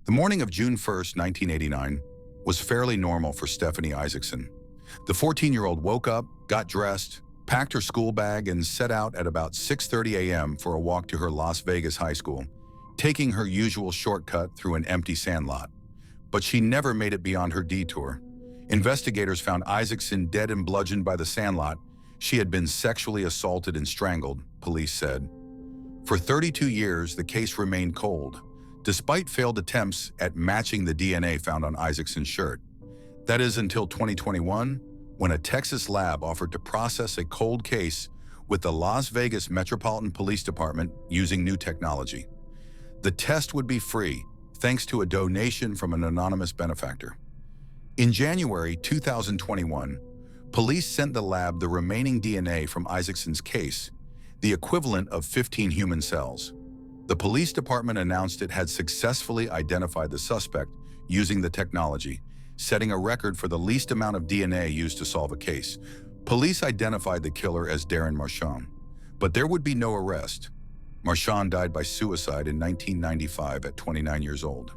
The morning of June 1st, 1989, was fairly normal for Stephanie Isaacson. The 14-year-old woke up, got dressed, packed her school bag, and set out at about 6:30 a.m. for a walk to her Las Vegas high school, taking her usual shortcut through an empty sandlot. But she never made it beyond her detour. Investigators found Isaacson dead and bludgeoned by the sandlot. She had been sexually assaulted and strangled, police said. For 32 years, the case remained cold, despite failed attempts at matching the DNA found on Isaacson's shirt. That is until 2021, when a Texas lab offered to process a cold case with the Las Vegas Metropolitan Police Department using new technology. The test would be free, thanks to a donation from an anonymous benefactor. In January 2021, police sent the lab the remaining DNA from Isaacson's case, the equivalent of 15 human cells. The police department announced it had successfully identified the suspect using the technology, setting a record for the least amount of DNA used to solve a case. Police identified the killer as Darren Marchand, but there would be no arrest. Marchand died by suicide in 1995 at 29 years old.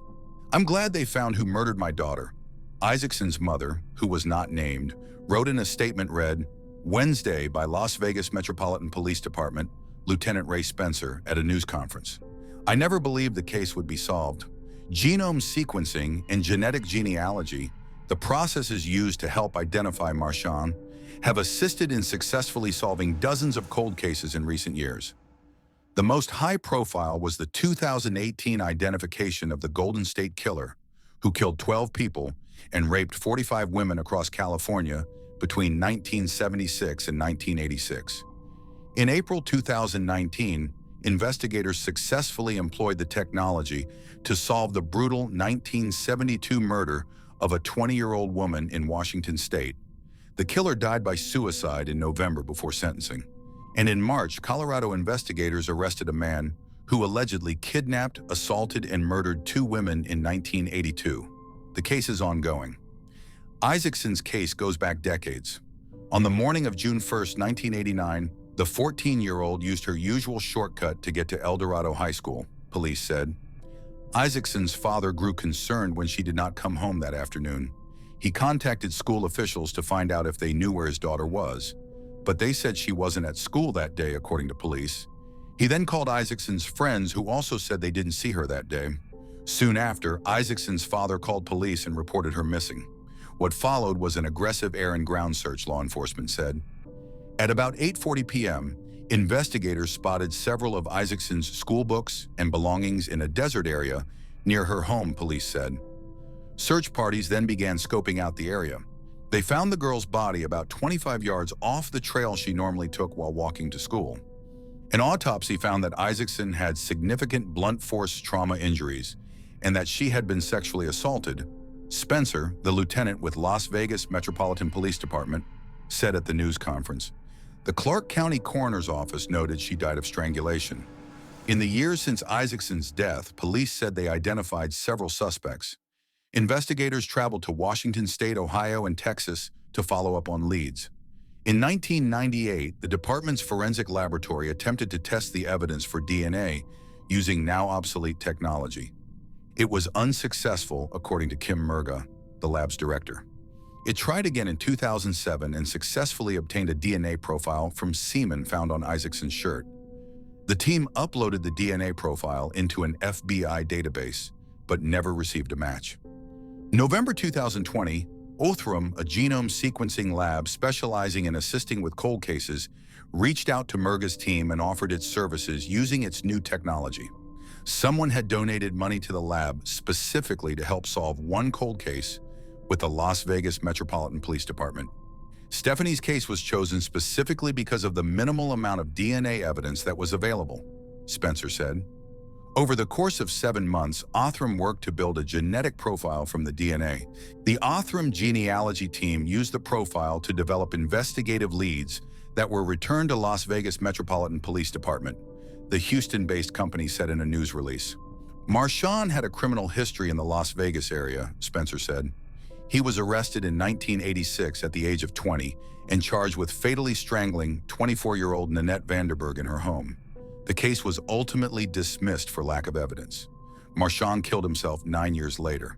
"I'm glad they found who murdered my daughter," Isaacson's mother, who was not named, wrote in a statement read, Wednesday by Las Vegas Metropolitan Police Department, Lieutenant Ray Spencer, at a news conference. "I never believed the case would be solved. Genome sequencing and genetic genealogy, the processes used to help identify Marchand, have assisted in successfully solving dozens of cold cases in recent years. The most high-profile was the 2018 identification of the Golden State Killer, who killed 12 people and raped 45 women across California between 1976 and 1986. In April 2019, investigators successfully employed the technology to solve the brutal 1972 murder of a 20-year-old woman in Washington state. The killer died by suicide in November before sentencing. And in March, Colorado investigators arrested a man who allegedly kidnapped, assaulted, and murdered 2 women in 1982. The case is ongoing. Isaacson's case goes back decades. On the morning of June 1st, 1989, the 14-year-old used her usual shortcut to get to El Dorado High School, police said. Isaacson's father grew concerned when she did not come home that afternoon. He contacted school officials to find out if they knew where his daughter was, but they said she wasn't at school that day, according to police. He then called Isaacson's friends, who also said they didn't see her that day. Soon after, Isaacson's father called police and reported her missing. What followed was an aggressive air and ground search, law enforcement said. At about 8:40 p.m., investigators spotted several of Isaacson's school books and belongings in a desert area near her home, police said. Search parties then began scoping out the area. They found the girl's body about 25 yards off the trail she normally took while walking to school. An autopsy found that Isaacson had significant blunt force trauma injuries and that she had been sexually assaulted, Spencer, the lieutenant with Las Vegas Metropolitan Police Department, said at the news conference. The Clark County Coroner's Office noted she died of strangulation. In the years since Isaacson's death, police said they identified several suspects. Investigators traveled to Washington State, Ohio, and Texas to follow up on leads. In 1998, the department's forensic laboratory attempted to test the evidence for DNA using now obsolete technology. It was unsuccessful, according to Kim Murga, the lab's director. It tried again in 2007 and successfully obtained a DNA profile from semen found on Isaacson's shirt. The team uploaded the DNA profile into an FBI database, but never received a match. November 2020, Othram, a genome sequencing lab specializing in assisting with cold cases, reached out to Murga's team and offered its services using its new technology. Someone had donated money to the lab specifically to help solve one cold case with the Las Vegas Metropolitan Police Department. Stephanie's case was chosen specifically because of the minimal amount of DNA evidence that was available, Spencer said. Over the course of 7 months, Othram worked to build a genetic profile from the DNA. The Othram genealogy team used the profile to develop investigative leads that were returned to Las Vegas Metropolitan Police Department, the Houston-based company said in a news release. Marchand had a criminal history in the Las Vegas area, Spencer said. He was arrested in 1986 at the age of 20 and charged with fatally strangling 24-year-old Nanette Vanderberg in her home. The case was ultimately dismissed for lack of evidence. Marchand killed himself 9 years later.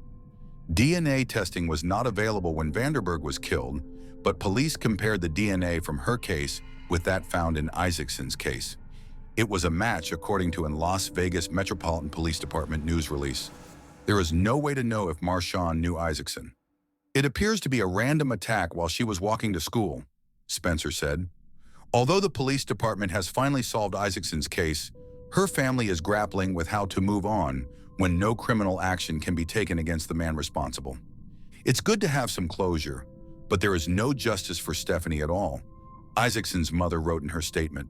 DNA testing was not available when Vanderburg was killed, but police compared the DNA from her case with that found in Isaacson's case. It was a match according to a Las Vegas Metropolitan Police Department news release. There is no way to know if Marchand knew Isaacson. It appears to be a random attack while she was walking to school, Spencer said. Although the police department has finally solved Isaacson's case, her family is grappling with how to move on when no criminal action can be taken against the man responsible. It's good to have some closure, but there is no justice for Stephanie at all, Isaacson's mother wrote in her statement.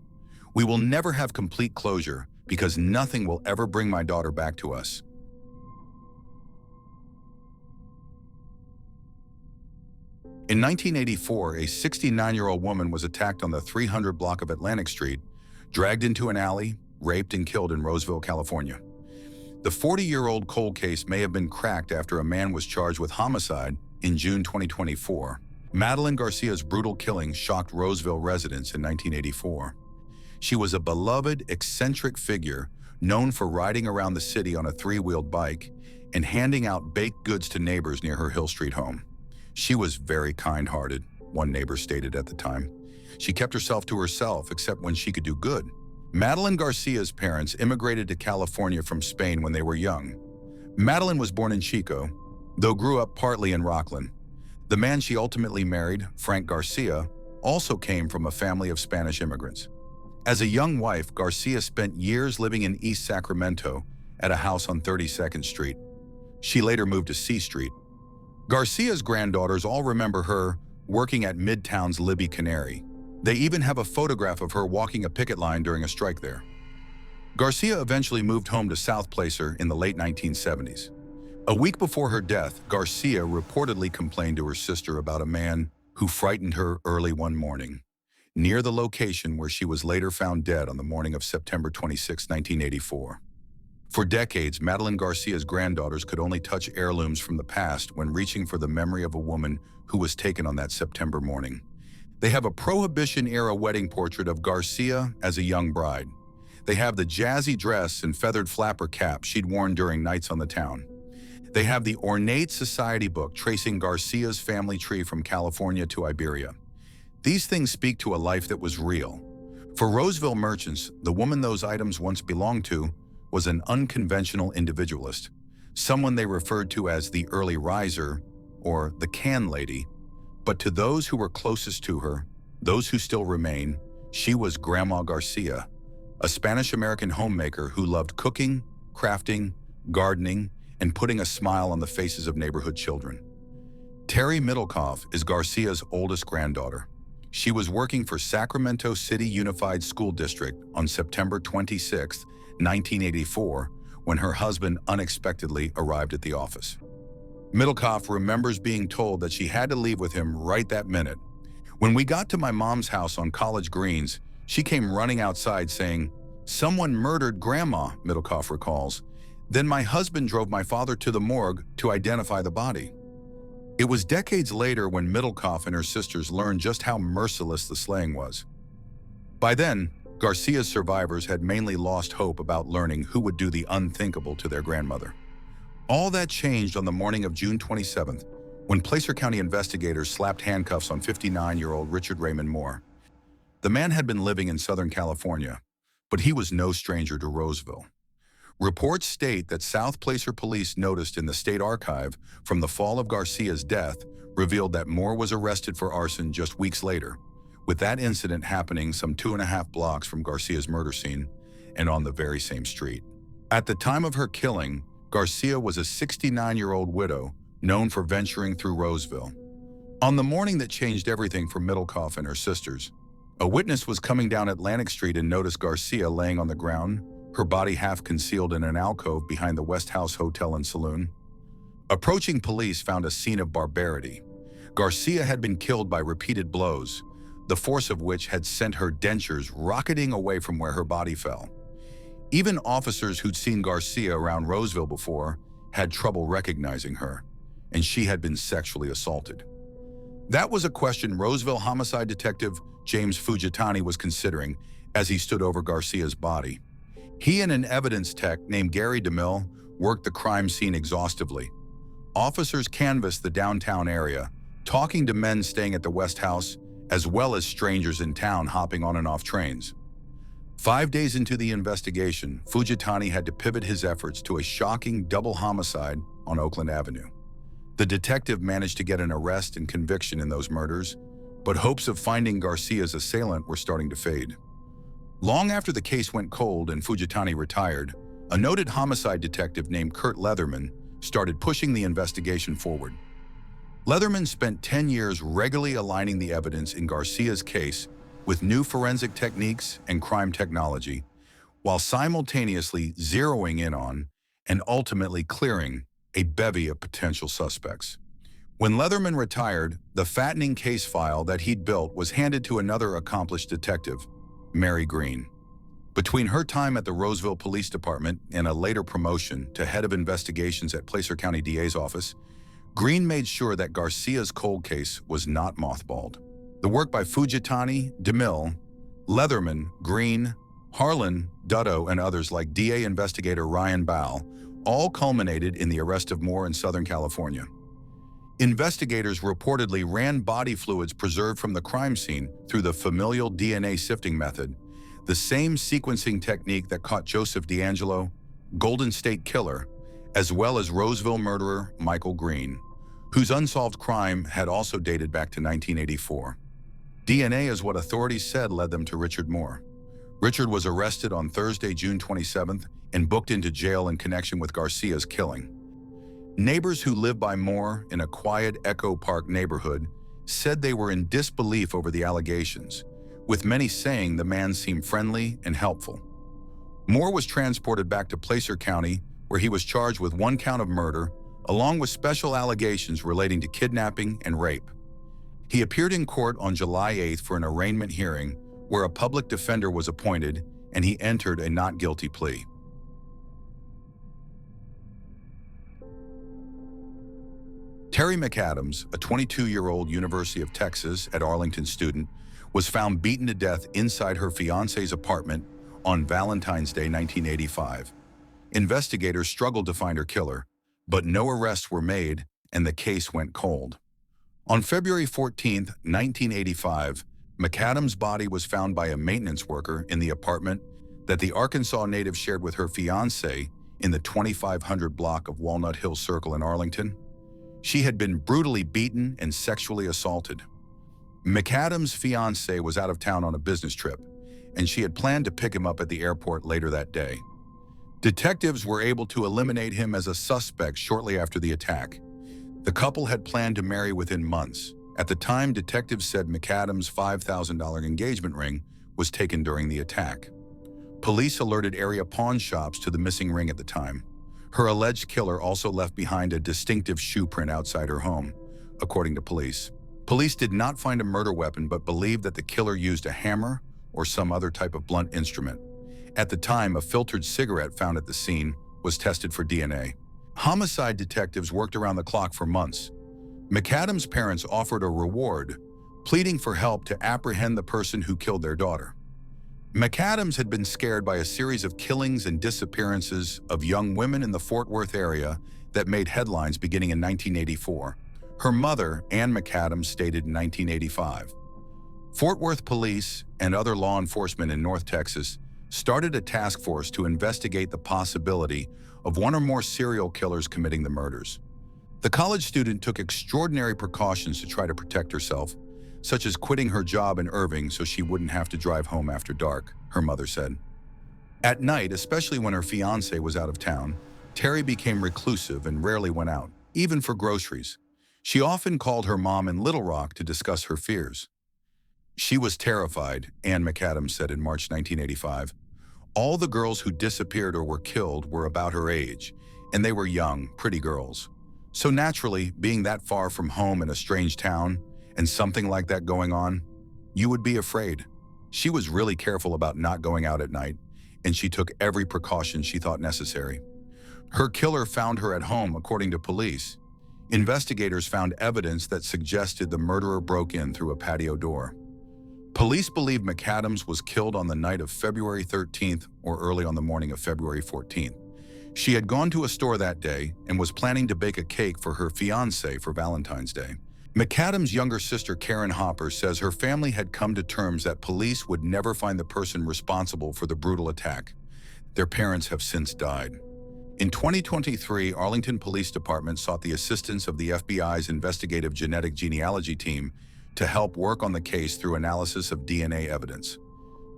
We will never have complete closure because nothing will ever bring my daughter back to us. In 1984, a 69-year-old woman was attacked on the 300 block of Atlantic Street, dragged into an alley, raped and killed in Roseville, California. The 40-year-old cold case may have been cracked after a man was charged with homicide in June 2024. Madeline Garcia's brutal killing shocked Roseville residents in 1984. She was a beloved, eccentric figure known for riding around the city on a three-wheeled bike and handing out baked goods to neighbors near her Hill Street home. She was very kind-hearted, one neighbor stated at the time. She kept herself to herself except when she could do good. Madeline Garcia's parents immigrated to California from Spain when they were young. Madeline was born in Chico, though grew up partly in Rockland. The man she ultimately married, Frank Garcia, also came from a family of Spanish immigrants. As a young wife, Garcia spent years living in East Sacramento at a house on 32nd Street. She later moved to C Street. Garcia's granddaughters all remember her working at Midtown's Libby Canary. They even have a photograph of her walking a picket line during a strike there. Garcia eventually moved home to South Placer in the late 1970s. A week before her death, Garcia reportedly complained to her sister about a man who frightened her early one morning, near the location where she was later found dead on the morning of September 26, 1984. For decades, Madeline Garcia's granddaughters could only touch heirlooms from the past when reaching for the memory of a woman who was taken on that September morning. They have a Prohibition-era wedding portrait of Garcia as a young bride. They have the jazzy dress and feathered flapper cap she'd worn during nights on the town. They have the ornate society book tracing Garcia's family tree from California to Iberia. These things speak to a life that was real. For Roseville merchants, the woman those items once belonged to was an unconventional individualist, someone they referred to as the early riser or the can lady. But to those who were closest to her, those who still remain, she was Grandma Garcia, a Spanish-American homemaker who loved cooking, crafting, gardening, and putting a smile on the faces of neighborhood children. Terri McAdams is Garcia's oldest granddaughter. She was working for Sacramento City Unified School District on September 26, 1984, when her husband unexpectedly arrived at the office. McAdams remembers being told that she had to leave with him right that minute. When we got to my mom's house on College Greens, she came running outside saying, "Someone murdered Grandma," McAdams recalls. Then my husband drove my father to the morgue to identify the body. It was decades later when McAdams and her sisters learned just how merciless the slaying was. By then, Garcia's survivors had mainly lost hope about learning who would do the unthinkable to their grandmother. All that changed on the morning of June 27th, when Placer County investigators slapped handcuffs on 59-year-old Richard Raymond Moore. The man had been living in Southern California, but he was no stranger to Roseville. Reports state that South Placer police noticed in the state archive from the fall of Garcia's death revealed that Moore was arrested for arson just weeks later, with that incident happening some 2.5 blocks from Garcia's murder scene and on the very same street. At the time of her killing, Garcia was a 69-year-old widow known for venturing through Roseville. On the morning that changed everything for McAdams and her sisters, a witness was coming down Atlantic Street and noticed Garcia laying on the ground, her body half concealed in an alcove behind the West House Hotel and Saloon. Approaching police found a scene of barbarity. Garcia had been killed by repeated blows, the force of which had sent her dentures rocketing away from where her body fell. Even officers who'd seen Garcia around Roseville before had trouble recognizing her, and she had been sexually assaulted. That was a question Roseville homicide detective James Fujitani was considering as he stood over Garcia's body. He and an evidence tech named Gary DeMille worked the crime scene exhaustively. Officers canvassed the downtown area, talking to men staying at the West House, as well as strangers in town hopping on and off trains. 5 days into the investigation, Fujitani had to pivot his efforts to a shocking double homicide on Oakland Avenue. The detective managed to get an arrest and conviction in those murders, but hopes of finding Garcia's assailant were starting to fade. Long after the case went cold and Fujitani retired, a noted homicide detective named Kurt Leatherman started pushing the investigation forward. Leatherman spent 10 years regularly aligning the evidence in Garcia's case with new forensic techniques and crime technology, while simultaneously zeroing in on and ultimately clearing a bevy of potential suspects. When Leatherman retired, the fattening case file that he'd built was handed to another accomplished detective, Mary Green. Between her time at the Roseville Police Department and a later promotion to head of investigations at Placer County DA's office, Green made sure that Garcia's cold case was not mothballed. The work by Fujitani, DeMille, Leatherman, Green, Harlan, Dutto, and others like DA investigator Ryan Ball all culminated in the arrest of Moore in Southern California. Investigators reportedly ran body fluids preserved from the crime scene through the familial DNA sifting method, the same sequencing technique that caught Joseph DeAngelo, Golden State Killer, as well as Roseville murderer Michael Green, whose unsolved crime had also dated back to 1984. DNA is what authorities said led them to Richard Moore. Richard was arrested on Thursday, June 27th, and booked into jail in connection with Garcia's killing. Neighbors who live by Moore in a quiet Echo Park neighborhood said they were in disbelief over the allegations, with many saying the man seemed friendly and helpful. Moore was transported back to Placer County, where he was charged with 1 count of murder, along with special allegations relating to kidnapping and rape. He appeared in court on July 8th for an arraignment hearing, where a public defender was appointed, and he entered a not guilty plea. Terri McAdams, a 22-year-old University of Texas at Arlington student, was found beaten to death inside her fiancé's apartment on Valentine's Day 1985. Investigators struggled to find her killer, but no arrests were made and the case went cold. On February 14, 1985, McAdams' body was found by a maintenance worker in the apartment that the Arkansas native shared with her fiancé in the 2500 block of Walnut Hill Circle in Arlington. She had been brutally beaten and sexually assaulted. McAdams' fiancé was out of town on a business trip, and she had planned to pick him up at the airport later that day. Detectives were able to eliminate him as a suspect shortly after the attack. The couple had planned to marry within months. At the time, detectives said McAdams' $5,000 engagement ring was taken during the attack. Police alerted area pawn shops to the missing ring at the time. Her alleged killer also left behind a distinctive shoe print outside her home, according to police. Police did not find a murder weapon but believed that the killer used a hammer or some other type of blunt instrument. At the time, a filtered cigarette found at the scene was tested for DNA. Homicide detectives worked around the clock for months. McAdams' parents offered a reward, pleading for help to apprehend the person who killed their daughter. McAdams had been scared by a series of killings and disappearances of young women in the Fort Worth area that made headlines beginning in 1984. Her mother, Ann McDonald, stated in 1985. Fort Worth police and other law enforcement in North Texas started a task force to investigate the possibility of one or more serial killers committing the murders. The college student took extraordinary precautions to try to protect herself, such as quitting her job in Irving so she wouldn't have to drive home after dark, her mother said. At night, especially when her fiancé was out of town, Terry became reclusive and rarely went out, even for groceries. She often called her mom in Little Rock to discuss her fears. She was terrified, Ann McAdams said in March 1985. All the girls who disappeared or were killed were about her age, and they were young, pretty girls. So naturally, being that far from home in a strange town, and something like that going on, you would be afraid. She was really careful about not going out at night, and she took every precaution she thought necessary. Her killer found her at home, according to police. Investigators found evidence that suggested the murderer broke in through a patio door. Police believe McAdams was killed on the night of February 13th or early on the morning of February 14th. She had gone to a store that day and was planning to bake a cake for her fiancé for Valentine's Day. McAdams' younger sister Karen Hopper says her family had come to terms that police would never find the person responsible for the brutal attack. Their parents have since died. In 2023, Arlington Police Department sought the assistance of the FBI's investigative genetic genealogy team to help work on the case through analysis of DNA evidence.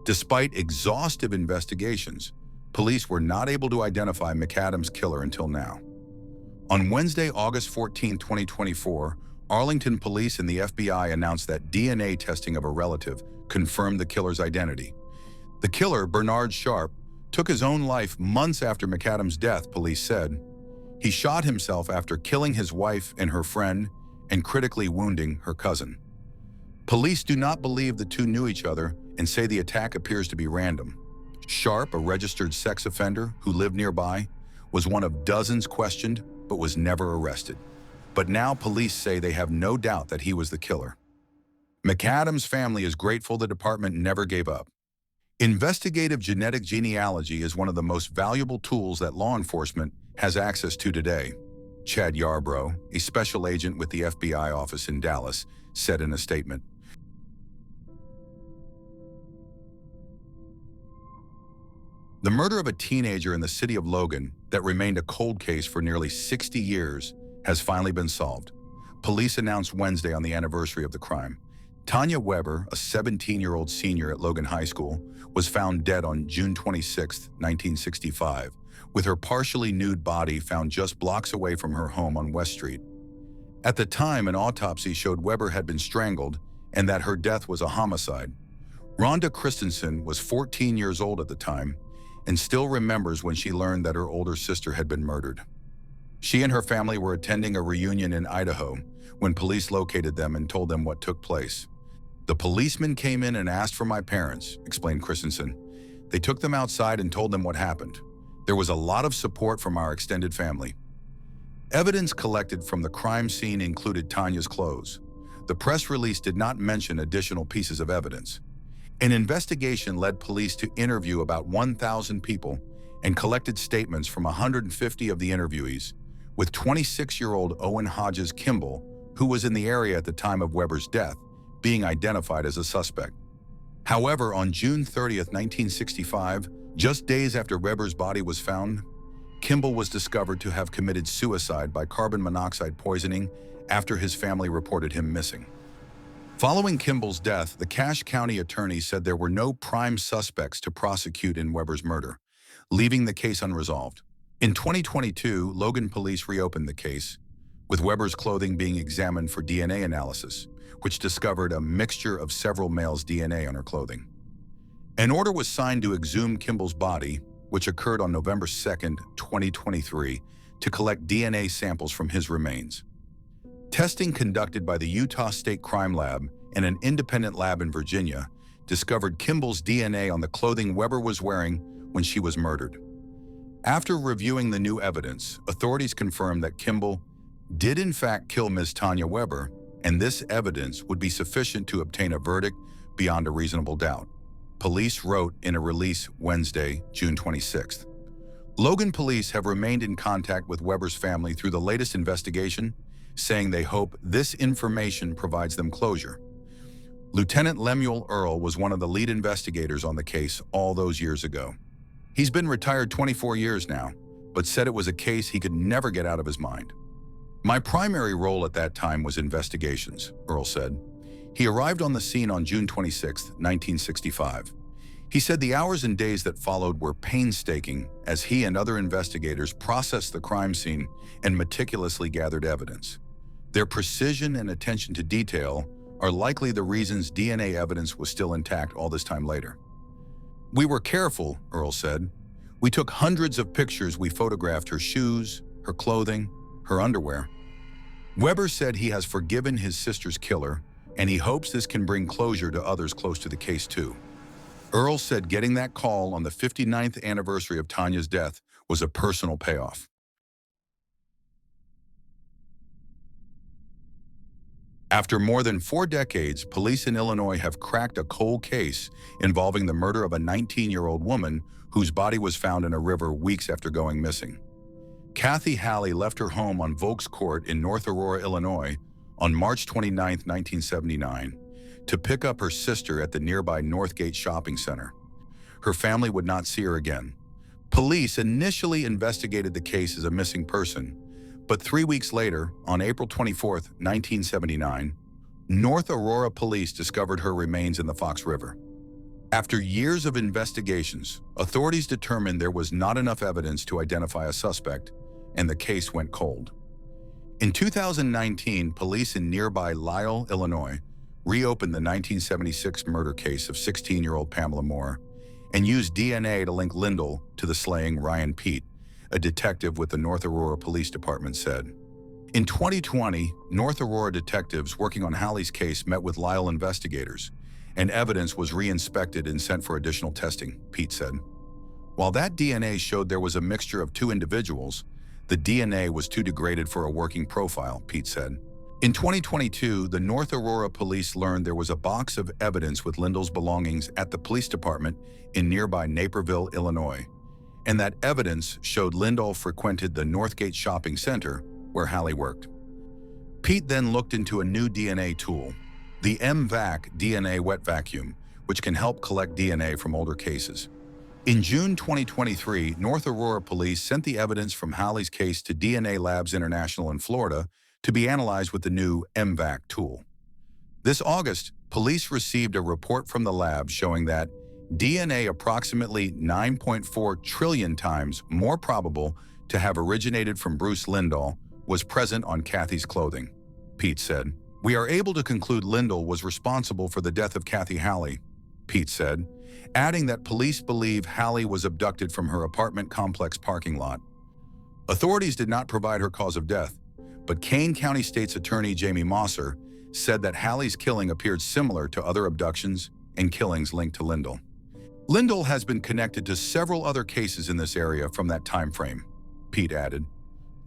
Despite exhaustive investigations, police were not able to identify McAdams' killer until now. On Wednesday, August 14, 2024, Arlington Police and the FBI announced that DNA testing of a relative confirmed the killer's identity. The killer, Bernard Sharp, took his own life months after McAdams' death, police said. He shot himself after killing his wife and her friend and critically wounding her cousin. Police do not believe the two knew each other and say the attack appears to be random. Sharp, a registered sex offender who lived nearby, was one of dozens questioned but was never arrested. But now police say they have no doubt that he was the killer. McAdams' family is grateful the department never gave up. Investigative genetic genealogy is one of the most valuable tools that law enforcement has access to today, Chad Yarbrough, a special agent with the FBI office in Dallas, said in a statement. The murder of a teenager in the city of Logan that remained a cold case for nearly 60 years has finally been solved. Police announced Wednesday on the anniversary of the crime. Tanya Weber, a 17-year-old senior at Logan High School, was found dead on June 26, 1965, with her partially nude body found just blocks away from her home on West Street. At the time, an autopsy showed Weber had been strangled and that her death was a homicide. Rhonda Christensen was 14 years old at the time and still remembers when she learned that her older sister had been murdered. She and her family were attending a reunion in Idaho when police located them and told them what took place. The policeman came in and asked for my parents, explained Christensen. They took them outside and told them what happened. There was a lot of support from our extended family. Evidence collected from the crime scene included Tanya's clothes. The press release did not mention additional pieces of evidence. An investigation led police to interview about 1,000 people and collected statements from 150 of the interviewees, with 26-year-old Owen Hodges Kimball, who was in the area at the time of Weber's death, being identified as a suspect. However, on June 30, 1965, just days after Weber's body was found, Kimball was discovered to have committed suicide by carbon monoxide poisoning after his family reported him missing. Following Kimball's death, the Cache County attorney said there were no prime suspects to prosecute in Weber's murder, leaving the case unresolved. In 2022, Logan police reopened the case, with Weber's clothing being examined for DNA analysis, which discovered a mixture of several males' DNA on her clothing. An order was signed to exhume Kimball's body, which occurred on November 2, 2023, to collect DNA samples from his remains. Testing conducted by the Utah State Crime Lab and an independent lab in Virginia discovered Kimball's DNA on the clothing Weber was wearing when she was murdered. After reviewing the new evidence, authorities confirmed that Kimball did in fact kill Ms. Tanya Weber, and this evidence would be sufficient to obtain a verdict beyond a reasonable doubt. Police wrote in a release Wednesday, June 26th. Logan police have remained in contact with Weber's family through the latest investigation, saying they hope this information provides them closure. Lieutenant Lemuel Earl was one of the lead investigators on the case all those years ago. He's been retired 24 years now, but said it was a case he could never get out of his mind. My primary role at that time was investigations, Earl said. He arrived on the scene on June 26, 1965. He said the hours and days that followed were painstaking as he and other investigators processed the crime scene and meticulously gathered evidence. Their precision and attention to detail are likely the reasons DNA evidence was still intact all this time later. We were careful, Earl said. We took hundreds of pictures. We photographed her shoes, her clothing, her underwear. Weber said he has forgiven his sister's killer, and he hopes this can bring closure to others close to the case too. Earl said getting that call on the 59th anniversary of Tanya's death was a personal payoff. After more than 4 decades, police in Illinois have cracked a cold case involving the murder of a 19-year-old woman whose body was found in a river weeks after going missing. Kathy Halle left her home on Volks Court in North Aurora, Illinois, on March 29, 1979, to pick up her sister at the nearby Northgate Shopping Center. Her family would not see her again. Police initially investigated the case as a missing person, but 3 weeks later, on April 24, 1979, North Aurora police discovered her remains in the Fox River. After years of investigations, authorities determined there was not enough evidence to identify a suspect, and the case went cold. In 2019, police in nearby Lisle, Illinois, reopened the 1976 murder case of 16-year-old Pamela Moore and used DNA to link Lindell to the slaying Ryan Pete, a detective with the North Aurora Police Department said. In 2020, North Aurora detectives working on Halle's case met with Lisle investigators, and evidence was re-inspected and sent for additional testing, Pete said. While that DNA showed there was a mixture of two individuals, the DNA was too degraded for a working profile, Pete said. In 2022, the North Aurora police learned there was a box of evidence with Lindell's belongings at the police department in nearby Naperville, Illinois, and that evidence showed Lindell frequented the Northgate Shopping Center where Halle worked. Pete then looked into a new DNA tool, the MVAC DNA wet vacuum, which can help collect DNA from older cases. In June 2023, North Aurora police sent the evidence from Halle's case to DNA Labs International in Florida to be analyzed with the new MVAC tool. This August, police received a report from the lab showing that DNA approximately 9.4 trillion times more probable to have originated from Bruce Lindell was present on Kathy's clothing, Pete said. We are able to conclude Lindell was responsible for the death of Kathy Halle, Pete said, adding that police believe Halle was abducted from her apartment complex parking lot. Authorities did not provide her cause of death, but Kane County State's Attorney Jamie Mosser said that Halle's killing appeared similar to other abductions and killings linked to Lindell. Lindell has been connected to several other cases in this area from that time frame, Pete added.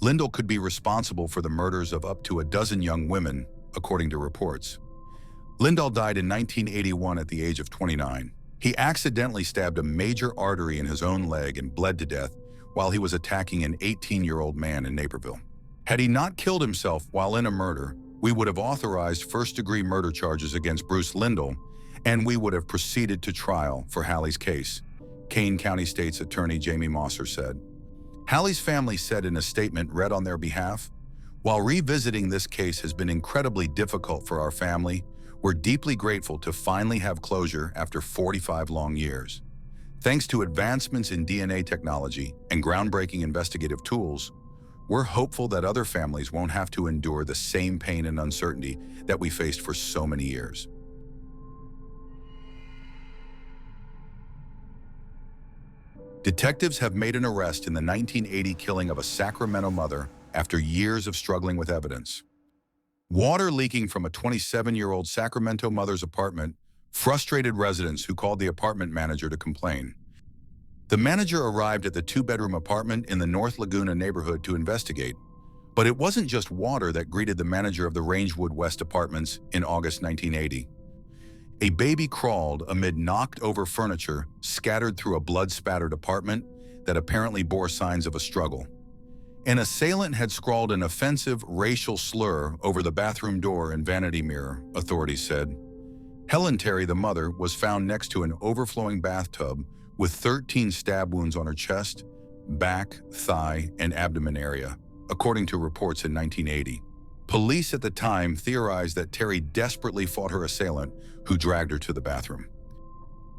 Lindell could be responsible for the murders of up to a dozen young women, according to reports. Lindell died in 1981 at the age of 29. He accidentally stabbed a major artery in his own leg and bled to death while he was attacking an 18-year-old man in Naperville. Had he not killed himself while in a murder, we would have authorized first-degree murder charges against Bruce Lindell, and we would have proceeded to trial for Halle's case, Kane County State's Attorney Jamie Mosser said. Halle's family said in a statement read on their behalf, "While revisiting this case has been incredibly difficult for our family, we're deeply grateful to finally have closure after 45 long years. Thanks to advancements in DNA technology and groundbreaking investigative tools, we're hopeful that other families won't have to endure the same pain and uncertainty that we faced for so many years." Detectives have made an arrest in the 1980 killing of a Sacramento mother after years of struggling with evidence. Water leaking from a 27-year-old Sacramento mother's apartment frustrated residents who called the apartment manager to complain. The manager arrived at the two-bedroom apartment in the North Laguna neighborhood to investigate, but it wasn't just water that greeted the manager of the Rangewood West Apartments in August 1980. A baby crawled amid knocked-over furniture scattered through a blood-spattered apartment that apparently bore signs of a struggle. An assailant had scrawled an offensive racial slur over the bathroom door and vanity mirror, authorities said. Helen Terry, the mother, was found next to an overflowing bathtub with 13 stab wounds on her chest, back, thigh, and abdomen area, according to reports in 1980. Police at the time theorized that Terry desperately fought her assailant, who dragged her to the bathroom.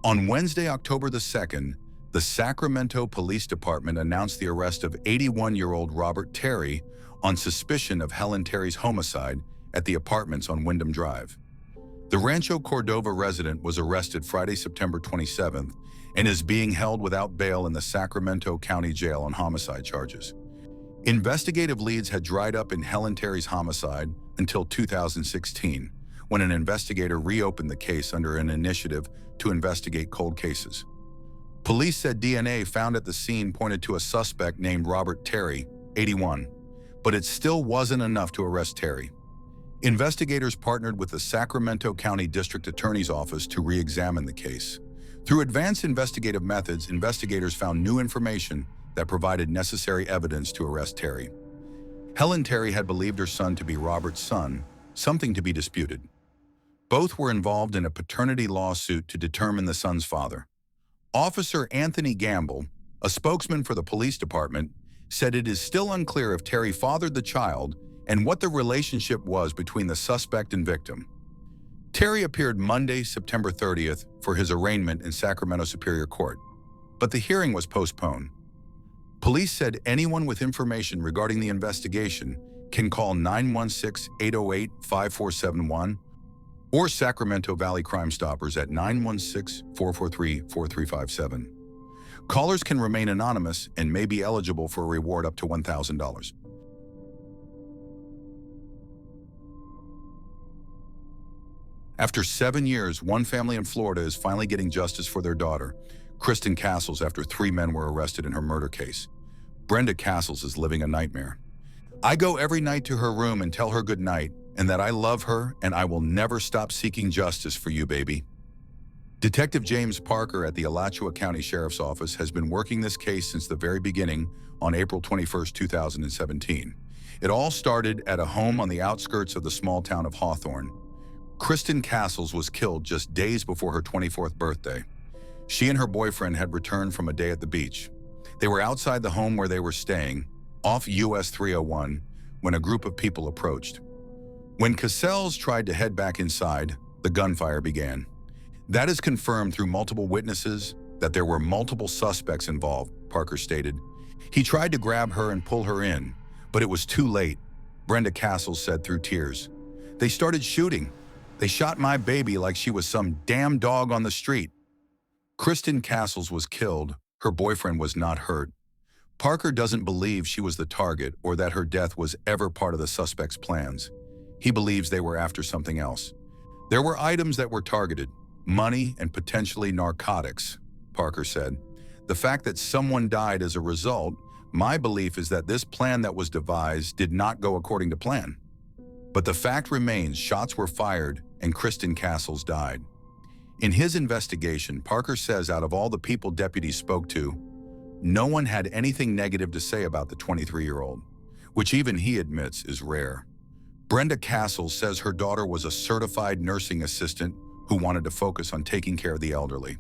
On Wednesday, October the 2nd, the Sacramento Police Department announced the arrest of 81-year-old Robert Terry on suspicion of Helen Terry's homicide at the apartments on Wyndham Drive. The Rancho Cordova resident was arrested Friday, September 27th, and is being held without bail in the Sacramento County Jail on homicide charges. Investigative leads had dried up in Helen Terry's homicide until 2016, when an investigator reopened the case under an initiative to investigate cold cases. Police said DNA found at the scene pointed to a suspect named Robert Terry, 81, but it still wasn't enough to arrest Terry. Investigators partnered with the Sacramento County District Attorney's Office to re-examine the case, Through advanced investigative methods, investigators found new information that provided necessary evidence to arrest Terry. Helen Terry had believed her son to be Robert's son, something to be disputed. Both were involved in a paternity lawsuit to determine the son's father. Officer Anthony Gamble, a spokesman for the police department, said it is still unclear if Terry fathered the child and what the relationship was between the suspect and victim. Terry appeared Monday, September 30th, for his arraignment in Sacramento Superior Court, but the hearing was postponed. Police said anyone with information regarding the investigation can call 916-808-5471 or Sacramento Valley Crime Stoppers at 916-443-4357. Callers can remain anonymous and may be eligible for a reward up to $1,000. After 7 years, one family in Florida is finally getting justice for their daughter, Christin Cassels, after 3 men were arrested in her murder case. Brenda Cassels is living a nightmare. I go every night to her room and tell her good night and that I love her and I will never stop seeking justice for you, baby. Detective James Parker at the Alachua County Sheriff's Office has been working this case since the very beginning on April 21, 2017. It all started at a home on the outskirts of the small town of Hawthorne. Christin Cassels was killed just days before her 24th birthday. She and her boyfriend had returned from a day at the beach. They were outside the home where they were staying, off US 301, when a group of people approached. When Cassels tried to head back inside, the gunfire began. That is confirmed through multiple witnesses that there were multiple suspects involved, Parker stated. He tried to grab her and pull her in, but it was too late, Brenda Cassels said through tears. They started shooting. They shot my baby like she was some damn dog on the street. Christin Cassels was killed. Her boyfriend was not hurt. Parker doesn't believe she was the target or that her death was ever part of the suspect's plans. He believes they were after something else. There were items that were targeted, money and potentially narcotics, Parker said. The fact that someone died as a result, my belief is that this plan that was devised did not go according to plan. But the fact remains shots were fired and Christin Cassels died. In his investigation, Parker says out of all the people deputies spoke to, no one had anything negative to say about the 23-year-old, which even he admits is rare. Brenda Cassels says her daughter was a certified nursing assistant who wanted to focus on taking care of the elderly.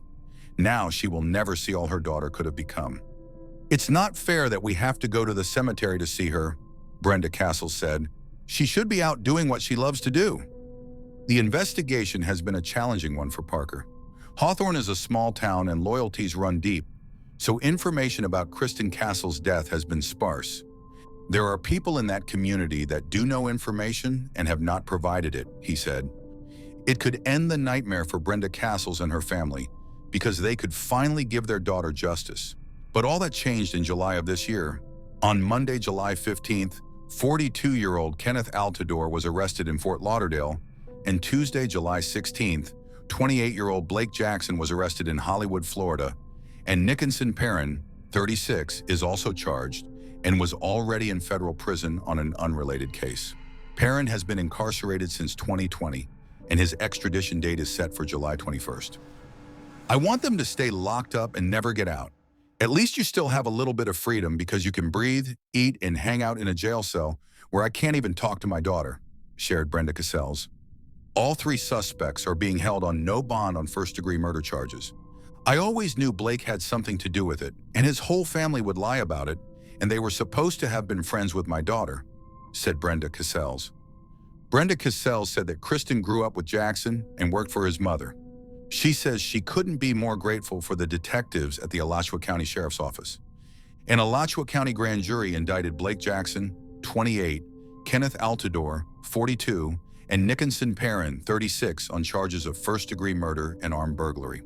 Now she will never see all her daughter could have become. It's not fair that we have to go to the cemetery to see her, Brenda Cassels said. She should be out doing what she loves to do. The investigation has been a challenging one for Parker. Hawthorne is a small town and loyalties run deep, so information about Christin Cassels' death has been sparse. There are people in that community that do know information and have not provided it, he said. It could end the nightmare for Brenda Cassels and her family because they could finally give their daughter justice. But all that changed in July of this year. On Monday, July 15th, 42-year-old Kenneth Altador was arrested in Fort Lauderdale, and Tuesday, July 16th, 28-year-old Blake Jackson was arrested in Hollywood, Florida, and Nickinson Perrin, 36, is also charged and was already in federal prison on an unrelated case. Perrin has been incarcerated since 2020, and his extradition date is set for July 21st. I want them to stay locked up and never get out. At least you still have a little bit of freedom because you can breathe, eat, and hang out in a jail cell where I can't even talk to my daughter, shared Brenda Cassels. All 3 suspects are being held on no bond on first-degree murder charges. I always knew Blake had something to do with it, and his whole family would lie about it, and they were supposed to have been friends with my daughter, said Brenda Cassels. Brenda Cassels said that Christin grew up with Jackson and worked for his mother. She says she couldn't be more grateful for the detectives at the Alachua County Sheriff's Office. An Alachua County grand jury indicted Blake Jackson, 28, Kenneth Altador, 42, and Nickinson Perrin, 36, on charges of first-degree murder and armed burglary.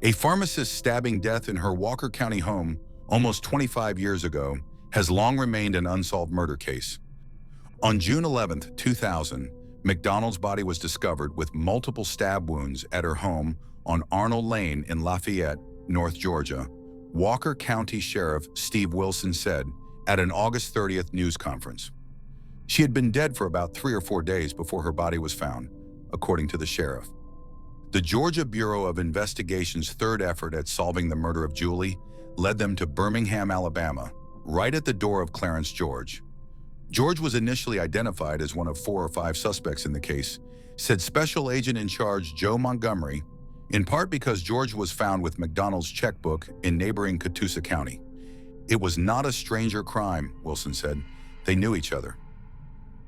A pharmacist's stabbing death in her Walker County home almost 25 years ago has long remained an unsolved murder case. On June 11, 2000, McDonald's body was discovered with multiple stab wounds at her home on Arnold Lane in Lafayette, North Georgia, Walker County Sheriff Steve Wilson said at an August 30th news conference. She had been dead for about 3 or 4 days before her body was found, according to the sheriff. The Georgia Bureau of Investigation's third effort at solving the murder of Julie led them to Birmingham, Alabama, right at the door of Clarence George. George was initially identified as one of 4 or 5 suspects in the case, said Special Agent in Charge Joe Montgomery, in part because George was found with McDonald's checkbook in neighboring Catoosa County. It was not a stranger crime, Wilson said. They knew each other.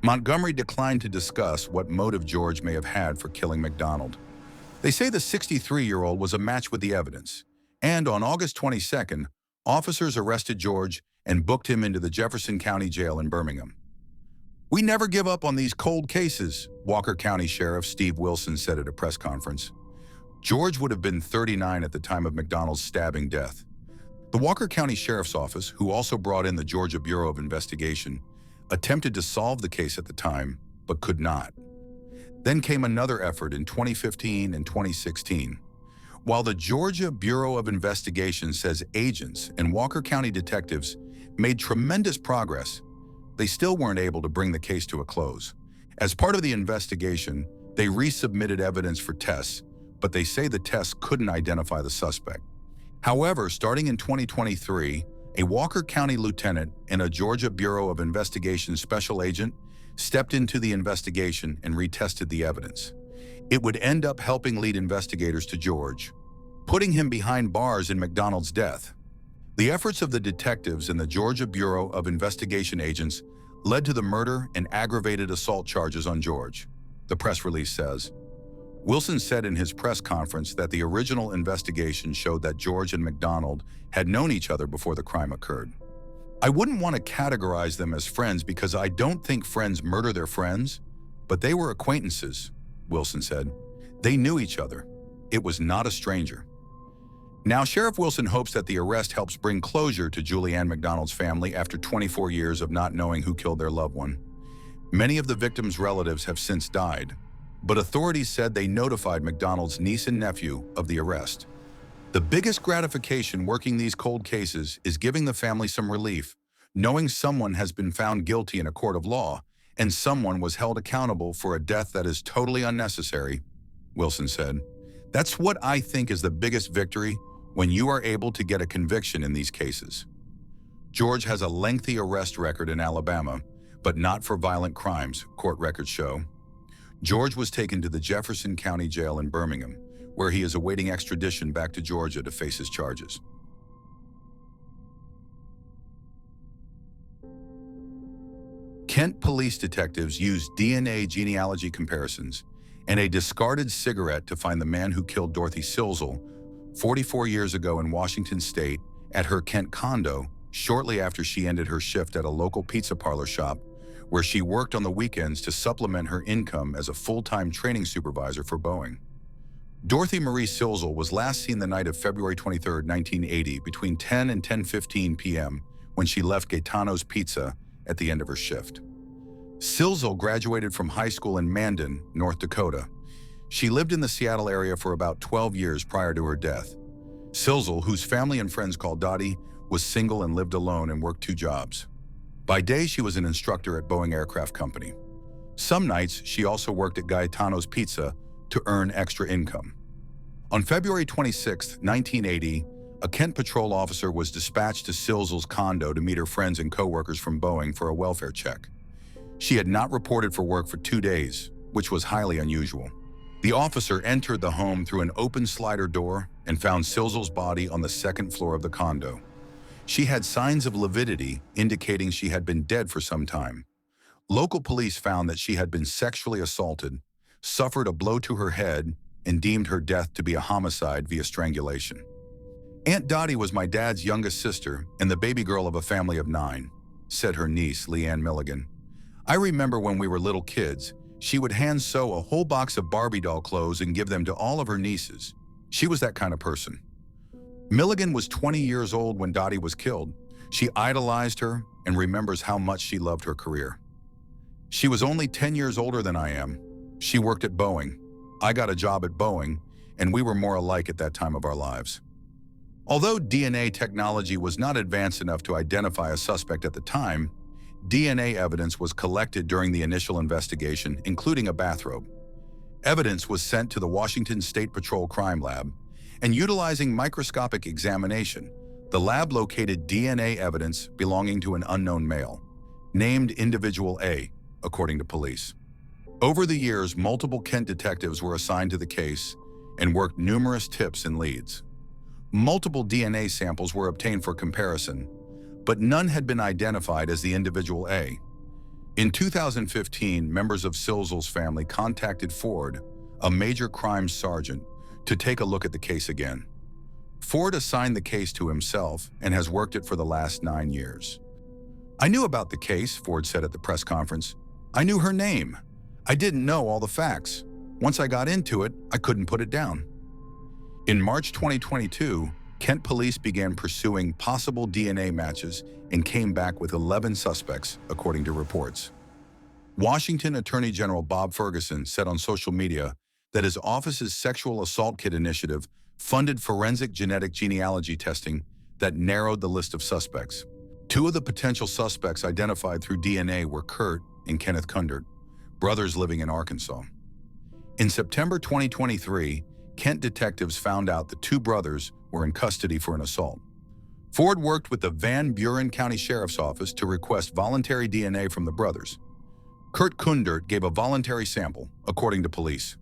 Montgomery declined to discuss what motive George may have had for killing McDonald. They say the 63-year-old was a match with the evidence, and on August 22nd, officers arrested George and booked him into the Jefferson County Jail in Birmingham. "We never give up on these cold cases," Walker County Sheriff Steve Wilson said at a press conference. George would have been 39 at the time of McDonald's stabbing death. The Walker County Sheriff's Office, who also brought in the Georgia Bureau of Investigation, attempted to solve the case at the time, but could not. Then came another effort in 2015 and 2016. While the Georgia Bureau of Investigation says agents and Walker County detectives made tremendous progress, they still weren't able to bring the case to a close. As part of the investigation, they resubmitted evidence for tests, but they say the tests couldn't identify the suspect. However, starting in 2023, a Walker County lieutenant and a Georgia Bureau of Investigation special agent stepped into the investigation and retested the evidence. It would end up helping lead investigators to George, putting him behind bars in McDonald's death. The efforts of the detectives and the Georgia Bureau of Investigation agents led to the murder and aggravated assault charges on George, the press release says. Wilson said in his press conference that the original investigation showed that George and McDonald had known each other before the crime occurred. "I wouldn't want to categorize them as friends because I don't think friends murder their friends, but they were acquaintances," Wilson said. "They knew each other. It was not a stranger." Now, Sheriff Wilson hopes that the arrest helps bring closure to Julie Ann McDonald's family after 24 years of not knowing who killed their loved one. Many of the victims' relatives have since died, but authorities said they notified McDonald's niece and nephew of the arrest. The biggest gratification working these cold cases is giving the family some relief, knowing someone has been found guilty in a court of law and someone was held accountable for a death that is totally unnecessary, Wilson said. "That's what I think is the biggest victory when you are able to get a conviction in these cases." George has a lengthy arrest record in Alabama, but not for violent crimes, court records show. George was taken to the Jefferson County Jail in Birmingham, where he is awaiting extradition back to Georgia to face his charges. Kent police detectives used DNA genealogy comparisons and a discarded cigarette to find the man who killed Dorothy Silzel 44 years ago in Washington State at her Kent condo shortly after she ended her shift at a local pizza parlor shop where she worked on the weekends to supplement her income as a full-time training supervisor for Boeing. Dorothy Marie Silzel was last seen the night of February 23, 1980, between 10 and 10:15 p.m. when she left Gaetano's Pizza at the end of her shift. Silzel graduated from high school in Mandan, North Dakota. She lived in the Seattle area for about 12 years prior to her death. Silzel, whose family and friends called Dottie, was single and lived alone and worked 2 jobs. By day, she was an instructor at Boeing Aircraft Company. Some nights, she also worked at Gaetano's Pizza to earn extra income. On February 26, 1980, a Kent patrol officer was dispatched to Silzel's condo to meet her friends and coworkers from Boeing for a welfare check. She had not reported for work for 2 days, which was highly unusual. The officer entered the home through an open slider door and found Silzel's body on the 2nd floor of the condo. She had signs of lividity, indicating she had been dead for some time. Local police found that she had been sexually assaulted, suffered a blow to her head, and deemed her death to be a homicide via strangulation. "Aunt Dottie was my dad's youngest sister and the baby girl of a family of 9, said her niece, Leanne Milligan. "I remember when we were little kids, she would hand sew a whole box of Barbie doll clothes and give them to all of her nieces. She was that kind of person." Milligan was 20 years old when Dottie was killed. She idolized her and remembers how much she loved her career. "She was only 10 years older than I am. She worked at Boeing. I got a job at Boeing, and we were more alike at that time of our lives." Although DNA technology was not advanced enough to identify a suspect at the time, DNA evidence was collected during the initial investigation, including a bathrobe. Evidence was sent to the Washington State Patrol Crime Lab, and utilizing microscopic examination, the lab located DNA evidence belonging to an unknown male, named Individual A, according to police. Over the years, multiple Kent detectives were assigned to the case and worked numerous tips and leads. Multiple DNA samples were obtained for comparison, but none had been identified as the Individual A. In 2015, members of Silzel's family contacted Ford, a major crimes sergeant, to take a look at the case again. Ford assigned the case to himself and has worked it for the last 9 years. "I knew about the case," Ford said at the press conference. "I knew her name. I didn't know all the facts. Once I got into it, I couldn't put it down." In March 2022, Kent police began pursuing possible DNA matches and came back with 11 suspects, according to reports. Washington Attorney General Bob Ferguson said on social media that his office's sexual assault kit initiative funded forensic genetic genealogy testing that narrowed the list of suspects. 2 of the potential suspects identified through DNA were Kurt and Kenneth Kundert, brothers living in Arkansas. In September 2023, Kent detectives found out the 2 brothers were in custody for an assault. Ford worked with the Van Buren County Sheriff's Office to request voluntary DNA from the brothers. Kurt Kundert gave a voluntary sample, according to police.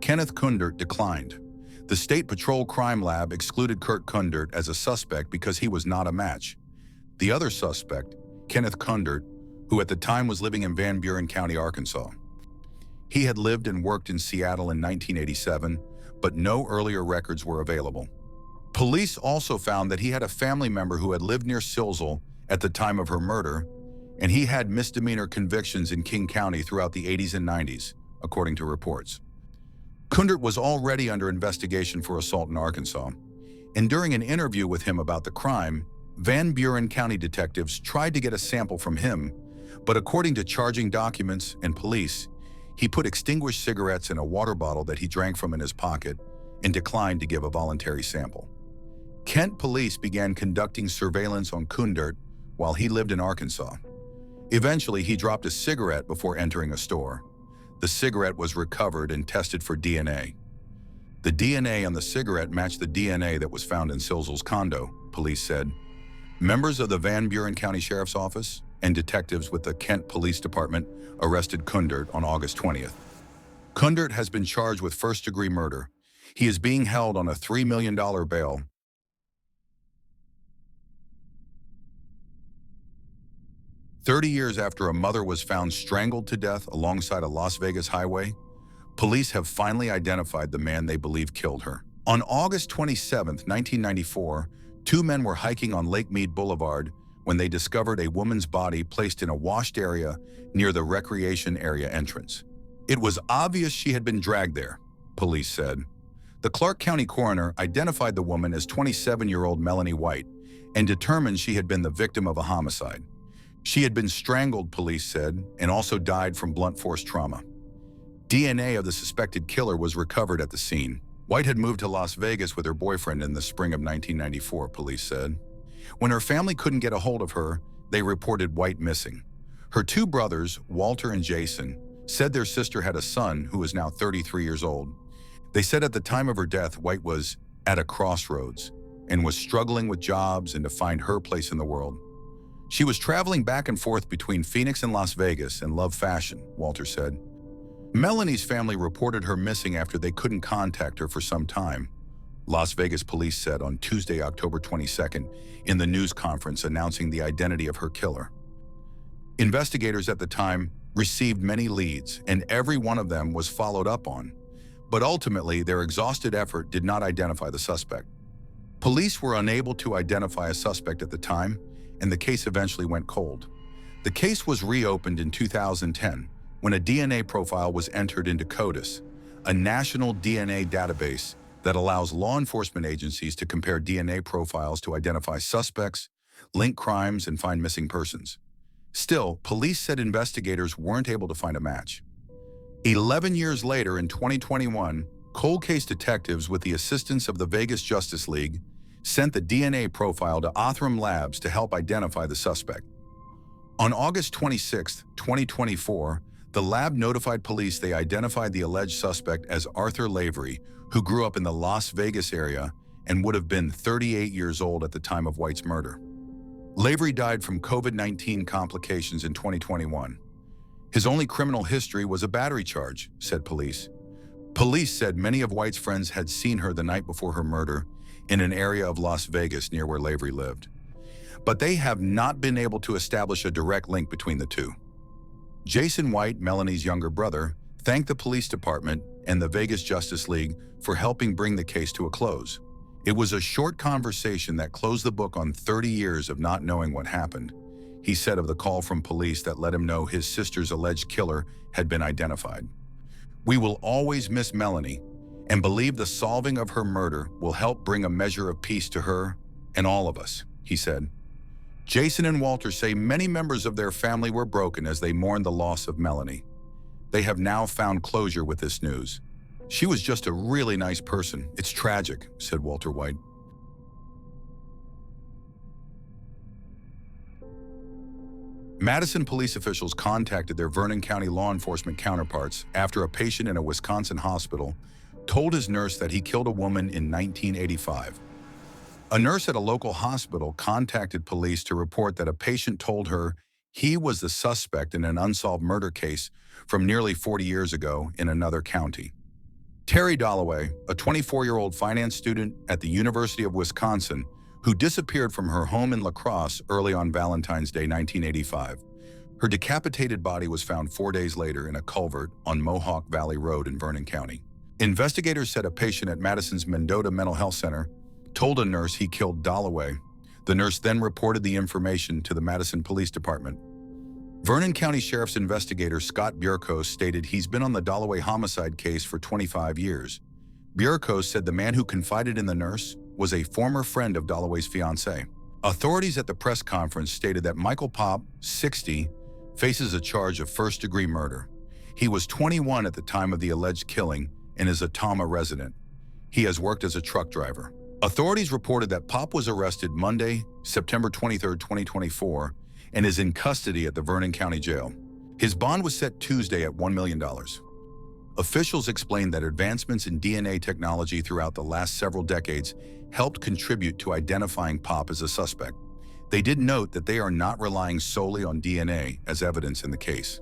Kenneth Kundert declined. The State Patrol Crime Lab excluded Kurt Kundert as a suspect because he was not a match. The other suspect, Kenneth Kundert, who at the time was living in Van Buren County, Arkansas. He had lived and worked in Seattle in 1987, but no earlier records were available. Police also found that he had a family member who had lived near Silzel at the time of her murder, and he had misdemeanor convictions in King County throughout the 80s and 90s, according to reports. Kundert was already under investigation for assault in Arkansas, and during an interview with him about the crime, Van Buren County detectives tried to get a sample from him, but according to charging documents and police, he put extinguished cigarettes in a water bottle that he drank from in his pocket and declined to give a voluntary sample. Kent police began conducting surveillance on Kundert while he lived in Arkansas. Eventually, he dropped a cigarette before entering a store. The cigarette was recovered and tested for DNA. The DNA on the cigarette matched the DNA that was found in Silzel's condo, police said. Members of the Van Buren County Sheriff's Office and detectives with the Kent Police Department arrested Kundert on August 20th. Kundert has been charged with first-degree murder. He is being held on a $3 million bail. "30 years after a mother was found strangled to death alongside a Las Vegas highway, police have finally identified the man they believe killed her. On August 27, 1994, 2 men were hiking on Lake Mead Boulevard when they discovered a woman's body placed in a washed area near the recreation area entrance. It was obvious she had been dragged there, police said. The Clark County coroner identified the woman as 27-year-old Melonie White and determined she had been the victim of a homicide. She had been strangled, police said, and also died from blunt force trauma. DNA of the suspected killer was recovered at the scene. White had moved to Las Vegas with her boyfriend in the spring of 1994, police said. When her family couldn't get a hold of her, they reported White missing. Her 2 brothers, Walter and Jason, said their sister had a son who is now 33 years old. They said at the time of her death, White was at a crossroads and was struggling with jobs and to find her place in the world. She was traveling back and forth between Phoenix and Las Vegas and loved fashion, Walter said. Melonie's family reported her missing after they couldn't contact her for some time, Las Vegas police said on Tuesday, October 22nd, in the news conference announcing the identity of her killer. Investigators at the time received many leads, and every one of them was followed up on, but ultimately their exhausted effort did not identify the suspect. Police were unable to identify a suspect at the time, and the case eventually went cold. The case was reopened in 2010 when a DNA profile was entered into CODIS, a national DNA database that allows law enforcement agencies to compare DNA profiles to identify suspects, link crimes, and find missing persons. Still, police said investigators weren't able to find a match. 11 years later, in 2021, cold case detectives with the assistance of the Vegas Justice League sent the DNA profile to Othram Labs to help identify the suspect. On August 26, 2024, the lab notified police they identified the alleged suspect as Arthur Lavery, who grew up in the Las Vegas area and would have been 38 years old at the time of White's murder. Lavery died from COVID-19 complications in 2021. His only criminal history was a battery charge, said police. Police said many of White's friends had seen her the night before her murder in an area of Las Vegas near where Lavery lived. But they have not been able to establish a direct link between the two. Jason White, Melonie's younger brother, thanked the police department and the Vegas Justice League for helping bring the case to a close. It was a short conversation that closed the book on 30 years of not knowing what happened. He said of the call from police that let him know his sister's alleged killer had been identified. "We will always miss Melonie and believe the solving of her murder will help bring a measure of peace to her and all of us," he said. Jason and Walter say many members of their family were broken as they mourned the loss of Melonie. They have now found closure with this news. "She was just a really nice person. It's tragic," said Walter White. Madison police officials contacted their Vernon County law enforcement counterparts after a patient in a Wisconsin hospital told his nurse that he killed a woman in 1985. A nurse at a local hospital contacted police to report that a patient told her he was the suspect in an unsolved murder case from nearly 40 years ago in another county. Terry Dolowy, a 24-year-old finance student at the University of Wisconsin, who disappeared from her home in La Crosse early on Valentine's Day 1985. Her decapitated body was found 4 days later in a culvert on Mohawk Valley Road in Vernon County. Investigators said a patient at Madison's Mendota Mental Health Center told a nurse he killed Dolowy. The nurse then reported the information to the Madison Police Department. Vernon County Sheriff's investigator Scott Bierkos stated he's been on the Dolowy homicide case for 25 years. Bierkos said the man who confided in the nurse was a former friend of Dolowy's fiancée. Authorities at the press conference stated that Michael Popp, 60, faces a charge of first-degree murder. He was 21 at the time of the alleged killing and is a Tama resident. He has worked as a truck driver. Authorities reported that Popp was arrested Monday, September 23, 2024, and is in custody at the Vernon County Jail. His bond was set Tuesday at $1 million. Officials explained that advancements in DNA technology throughout the last several decades helped contribute to identifying Popp as a suspect. They did note that they are not relying solely on DNA as evidence in the case.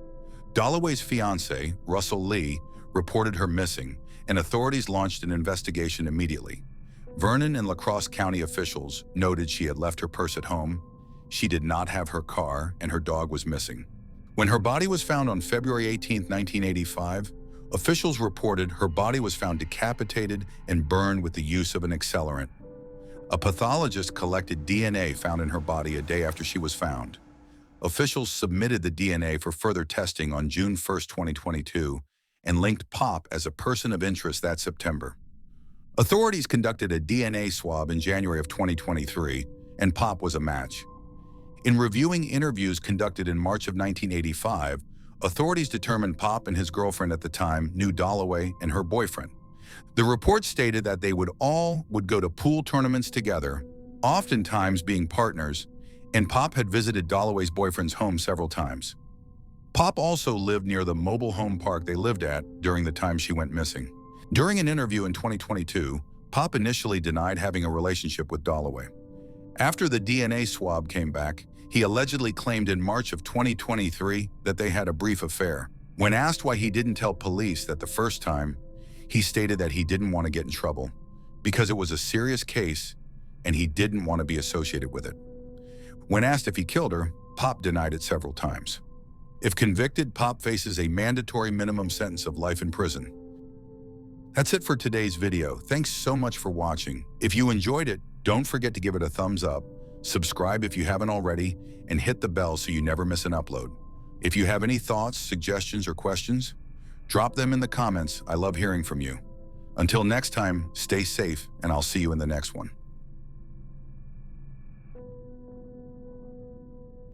Dolowy's fiancé, Russell Lee, reported her missing, and authorities launched an investigation immediately. Vernon and La Crosse County officials noted she had left her purse at home, she did not have her car, and her dog was missing. When her body was found on February 18, 1985, officials reported her body was found decapitated and burned with the use of an accelerant. A pathologist collected DNA found in her body a day after she was found. Officials submitted the DNA for further testing on June 1, 2022, and linked Popp as a person of interest that September. Authorities conducted a DNA swab in January of 2023, and Popp was a match. In reviewing interviews conducted in March of 1985, authorities determined Popp and his girlfriend at the time knew Dolowy and her boyfriend. The report stated that they would go to pool tournaments together, oftentimes being partners, and Popp had visited Dolowy's boyfriend's home several times. Popp also lived near the mobile home park they lived at during the time she went missing. During an interview in 2022, Popp initially denied having a relationship with Dolowy. After the DNA swab came back, he allegedly claimed in March of 2023 that they had a brief affair. When asked why he didn't tell police that the first time, he stated that he didn't want to get in trouble because it was a serious case and he didn't want to be associated with it. When asked if he killed her, Popp denied it several times. If convicted, Popp faces a mandatory minimum sentence of life in prison. That's it for today's video. Thanks so much for watching. If you enjoyed it, don't forget to give it a thumbs up, subscribe if you haven't already, and hit the bell so you never miss an upload. If you have any thoughts, suggestions, or questions, drop them in the comments. I love hearing from you. Until next time, stay safe, and I'll see you in the next one.